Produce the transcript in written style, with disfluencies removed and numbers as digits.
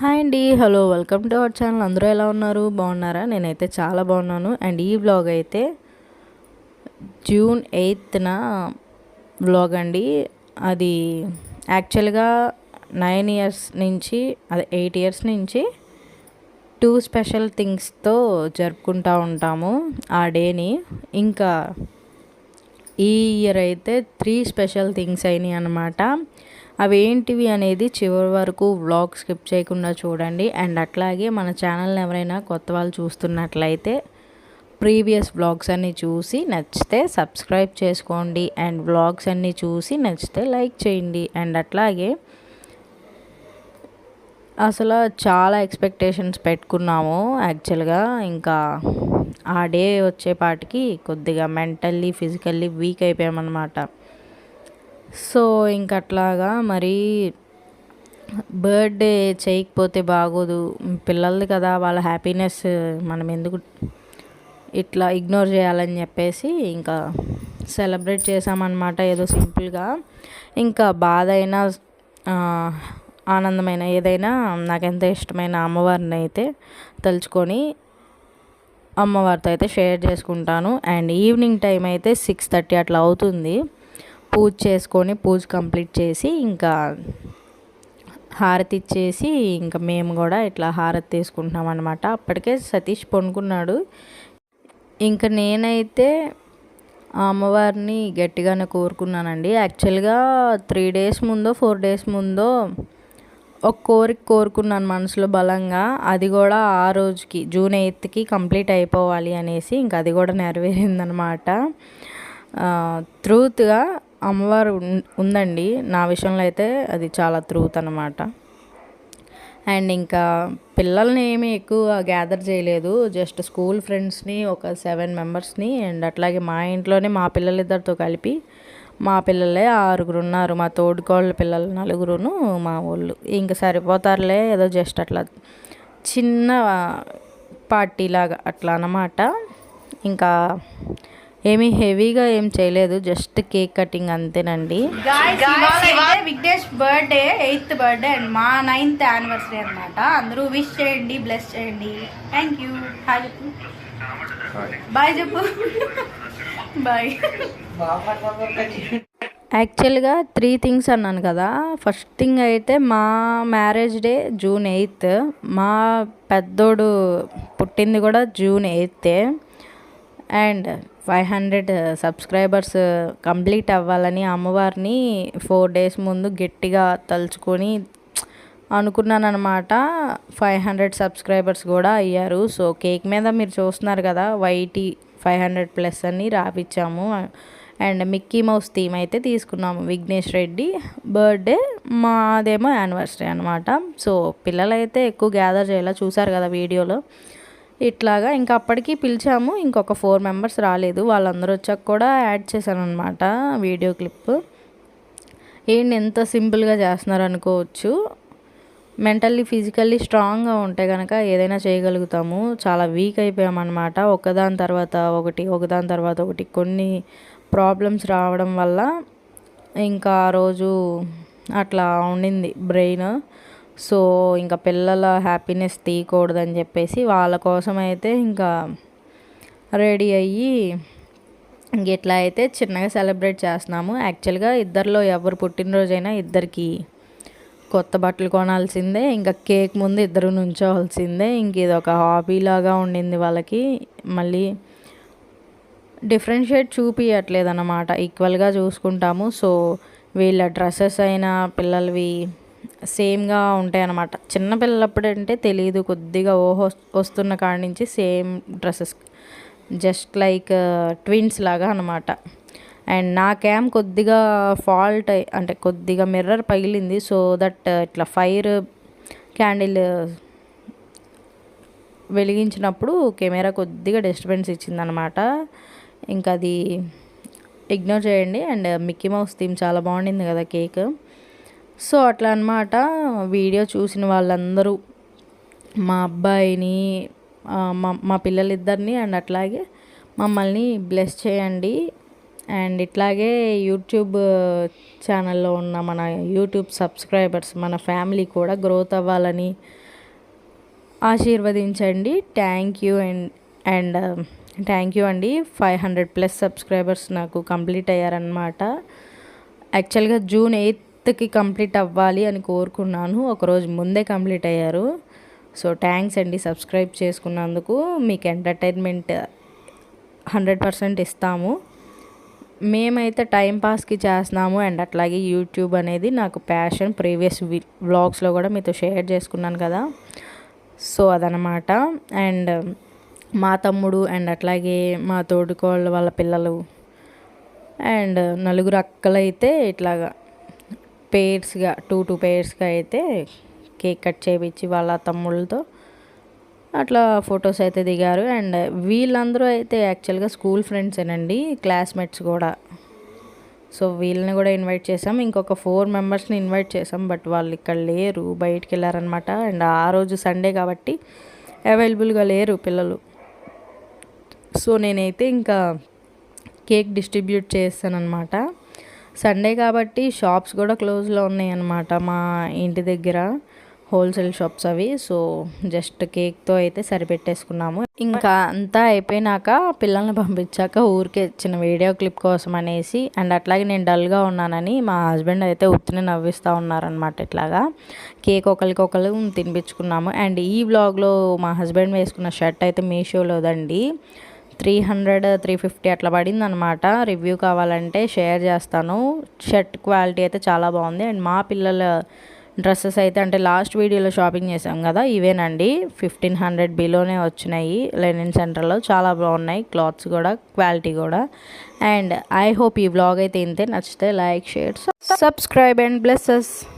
Hi అండి. Hello, welcome to our channel. అందరూ ఎలా ఉన్నారు? బాగున్నారా? నేనైతే చాలా బాగున్నాను. అండ్ ఈ వ్లాగ్ అయితే జూన్ 8న వ్లాగ్ అండి. అది యాక్చువల్గా 9 ఇయర్స్ నుంచి, అదే 8 ఇయర్స్ నుంచి 2 స్పెషల్ థింగ్స్తో జరుపుకుంటూ ఉంటాము ఆ డేని. ఇంకా ఈ ఇయర్ అయితే 3 స్పెషల్ థింగ్స్ అయినాయి అన్నమాట. అవి ఏంటివి అనేది చివరి వరకు వ్లాగ్ స్కిప్ చేయకుండా చూడండి. అండ్ అట్లాగే మన ఛానల్ని ఎవరైనా కొత్త వాళ్ళు చూస్తున్నట్లయితే ప్రీవియస్ వ్లాగ్స్ అన్నీ చూసి నచ్చితే సబ్స్క్రైబ్ చేసుకోండి. అండ్ వ్లాగ్స్ అన్నీ చూసి నచ్చితే లైక్ చేయండి. అండ్ అట్లాగే అసలు చాలా ఎక్స్పెక్టేషన్స్ పెట్టుకున్నాము యాక్చువల్గా. ఇంకా ఆ డే వచ్చేపాటికి కొద్దిగా మెంటల్లీ ఫిజికల్లీ వీక్ అయిపోయామన్నమాట. సో ఇంక అట్లాగా మరి బర్త్డే చేయకపోతే బాగోదు, పిల్లలది కదా, వాళ్ళ హ్యాపీనెస్ మనం ఎందుకు ఇట్లా ఇగ్నోర్ చేయాలని చెప్పేసి ఇంకా సెలబ్రేట్ చేసామన్నమాట ఏదో సింపుల్గా. ఇంకా బాధ అయినా ఆనందమైన ఏదైనా నాకెంత ఇష్టమైన అమ్మవారిని అయితే తలుచుకొని అమ్మవారితో అయితే షేర్ చేసుకుంటాను. అండ్ ఈవినింగ్ టైం అయితే 6:30 అట్లా అవుతుంది. పూజ చేసుకొని పూజ కంప్లీట్ చేసి ఇంకా హారతి ఇచ్చేసి ఇంకా మేము కూడా ఇట్లా హారతి తీసుకుంటున్నాం అనమాట. అప్పటికే సతీష్ పడుకున్నాడు. ఇంకా నేనైతే ఆ అమ్మవారిని గట్టిగానే కోరుకున్నానండి. యాక్చువల్గా 3 డేస్ ముందో 4 డేస్ ముందో ఒక కోరిక కోరుకున్నాను మనసులో బలంగా. అది కూడా ఆ రోజుకి జూన్ 8కి కంప్లీట్ అయిపోవాలి అనేసి. ఇంకా అది కూడా నెరవేరిందనమాట. ట్రూత్గా అమ్మవారు ఉందండి నా విషయంలో అయితే, అది చాలా ట్రూత్ అనమాట. అండ్ ఇంకా పిల్లల్ని ఏమీ ఎక్కువ గ్యాదర్ చేయలేదు, జస్ట్ స్కూల్ ఫ్రెండ్స్ని ఒక 7 మెంబర్స్ని. అండ్ అట్లాగే మా ఇంట్లోనే మా పిల్లలిద్దరితో కలిపి మా పిల్లలే 6 ఉన్నారు. మా తోడుకోళ్ళ పిల్లలు 4, మా వాళ్ళు ఇంకా సరిపోతారులే, ఏదో జస్ట్ అట్లా చిన్న పార్టీలాగా అట్లా అన్నమాట. ఇంకా ఏమీ హెవీగా ఏం చేయలేదు, జస్ట్ కేక్ కటింగ్ అంతేనండి. Vignesh birthday 8th birthday and మా 9th యానివర్సరీ అనమాట. అందరూ విష్ చేయండి, బ్లెస్ చేయండి. Thank you. హాయ్ చెప్పు, బాయ్ చెప్పు, బాయ్. యాక్చువల్గా 3 థింగ్స్ అన్నాను కదా. ఫస్ట్ థింగ్ అయితే మా మ్యారేజ్ డే జూన్ 8th. మా పెద్దోడు పుట్టింది కూడా June 8th. And 500 subscribers complete అవ్వాలని అమ్మవారిని 4 డేస్ ముందు గట్టిగా తలుచుకొని అనుకున్నాను అనమాట. 500 సబ్స్క్రైబర్స్ కూడా అయ్యారు. సో కేక్ మీద మీరు చూస్తున్నారు కదా, వైటీ 500+ అని రాపిచ్చాము. అండ్ మిక్కీ మౌస్ థీమ్ అయితే తీసుకున్నాము. విఘ్నేష్ రెడ్డి బర్త్డే, మాదేమో యానివర్సరీ అనమాట. సో పిల్లలైతే ఎక్కువ గ్యాదర్ చేయాలి, చూసారు కదా వీడియోలో. ఇట్లాగా ఇంకా అప్పటికి పిలిచాము, ఇంకొక 4 మెంబర్స్ రాలేదు. వాళ్ళందరూ వచ్చాక కూడా యాడ్ చేశాను అనమాట వీడియో క్లిప్. ఏంటి ఎంత సింపుల్గా చేస్తున్నారు అనుకోవచ్చు. మెంటల్లీ ఫిజికల్లీ స్ట్రాంగ్గా ఉంటే కనుక ఏదైనా చేయగలుగుతాము. చాలా వీక్ అయిపోయామన్నమాట. ఒకదాని తర్వాత ఒకటి కొన్ని ప్రాబ్లమ్స్ రావడం వల్ల ఇంకా ఆ రోజు అట్లా ఉండింది బ్రెయిన్. సో ఇంకా పిల్లల హ్యాపీనెస్ తీయకూడదని చెప్పేసి వాళ్ళ కోసం అయితే ఇంకా రెడీ అయ్యి ఇట్లా అయితే చిన్నగా సెలబ్రేట్ చేస్తున్నాము. యాక్చువల్గా ఇద్దరిలో ఎవరు పుట్టినరోజైనా ఇద్దరికి కొత్త బట్టలు కొనాల్సిందే, ఇంకా కేక్ ముందు ఇద్దరు నుంచోవాల్సిందే. ఇంక ఇది ఒక హాబీలాగా ఉండింది వాళ్ళకి. మళ్ళీ డిఫరెన్షియేట్ చూపించట్లేదు అన్నమాట, ఈక్వల్గా చూసుకుంటాము. సో వీళ్ళ డ్రెస్సెస్ అయినా పిల్లలవి సేమ్గా ఉంటాయి అన్నమాట. చిన్నపిల్లలప్పుడు అంటే తెలియదు, కొద్దిగా వస్తున్న కాడి నుంచి same dresses, just like twins లాగా అనమాట. అండ్ నాకేం కొద్దిగా ఫాల్ట్ అంటే కొద్దిగా మిర్రర్ పగిలింది. సో దట్ ఇట్లా ఫైర్ క్యాండిల్ వెలిగించినప్పుడు కెమెరా కొద్దిగా డిస్టర్బెన్స్ ఇచ్చిందనమాట. ఇంకా అది ఇగ్నోర్ చేయండి. అండ్ మిక్కీ మౌస్ థీమ్ చాలా బాగుండింది కదా కేక్. సో అట్లా అనమాట. వీడియో చూసిన వాళ్ళందరూ మా అబ్బాయిని, మా పిల్లలిద్దరిని అండ్ అట్లాగే మమ్మల్ని బ్లెస్ చేయండి. అండ్ ఇట్లాగే యూట్యూబ్ ఛానల్లో ఉన్న మన యూట్యూబ్ సబ్స్క్రైబర్స్, మన ఫ్యామిలీ కూడా గ్రోత్ అవ్వాలని ఆశీర్వదించండి. అండ్ థ్యాంక్ యూ అండి. 500+ సబ్స్క్రైబర్స్ నాకు కంప్లీట్ అయ్యారనమాట. యాక్చువల్గా జూన్ 8కి కంప్లీట్ అవ్వాలి అని కోరుకున్నాను, ఒకరోజు ముందే కంప్లీట్ అయ్యారు. సో థ్యాంక్స్ అండి సబ్స్క్రైబ్ చేసుకున్నందుకు. మీకు ఎంటర్టైన్మెంట్ 100% ఇస్తాము. మేమైతే టైంపాస్కి చేస్తున్నాము. అండ్ అట్లాగే యూట్యూబ్ అనేది నాకు ప్యాషన్. ప్రీవియస్ వ్లాగ్స్లో కూడా మీతో షేర్ చేసుకున్నాను కదా, సో అదనమాట. అండ్ మా తమ్ముడు అండ్ అట్లాగే మా తోడుకోళ్ళ వాళ్ళ పిల్లలు అండ్ నలుగురు అక్కలైతే ఇట్లాగా పేర్స్గా 2 పేర్స్గా అయితే కేక్ కట్ చేయించి వాళ్ళ తమ్ముళ్ళతో అట్లా ఫొటోస్ అయితే దిగారు. అండ్ వీళ్ళందరూ అయితే యాక్చువల్గా స్కూల్ ఫ్రెండ్సేనండి, క్లాస్మేట్స్ కూడా. సో వీళ్ళని కూడా ఇన్వైట్ చేసాం. ఇంకొక 4 మెంబర్స్ని ఇన్వైట్ చేసాం, బట్ వాళ్ళు ఇక్కడ లేరు, బయటికి వెళ్ళారనమాట. అండ్ ఆ రోజు సండే కాబట్టి అవైలబుల్గా లేరు పిల్లలు. సో నేనైతే ఇంకా కేక్ డిస్ట్రిబ్యూట్ చేస్తానన్నమాట. సండే కాబట్టి షాప్స్ కూడా క్లోజ్లో ఉన్నాయి అన్నమాట మా ఇంటి దగ్గర, హోల్సేల్ షాప్స్ అవి. సో జస్ట్ కేక్తో అయితే సరిపెట్టేసుకున్నాము. ఇంకా అంతా అయిపోయినాక పిల్లల్ని పంపించాక ఊరికే చిన్న వీడియో క్లిప్ కోసం అనేసి, అండ్ అట్లాగే నేను డల్గా ఉన్నానని మా హస్బెండ్ అయితే ఉత్తిని నవ్విస్తూ ఉన్నారనమాట. ఇట్లాగా కేక్ ఒకరికొకరు తినిపించుకున్నాము. అండ్ ఈ వ్లాగ్లో మా హస్బెండ్ వేసుకున్న షర్ట్ అయితే మీషోలోదండి, 300-350 అట్లా పడింది అనమాట. రివ్యూ కావాలంటే షేర్ చేస్తాను. షర్ట్ క్వాలిటీ అయితే చాలా బాగుంది. అండ్ మా పిల్లల డ్రెస్సెస్ అయితే అంటే లాస్ట్ వీడియోలో షాపింగ్ చేసాం కదా, ఇవేనండి 1500 బిలోనే వచ్చినాయి లెనిన్ సెంటర్లో. చాలా బాగున్నాయి క్లాత్స్ కూడా, క్వాలిటీ కూడా. అండ్ ఐ హోప్ ఈ వ్లాగ్ అయితే ఇంతే. నచ్చితే like, share, subscribe and blesses.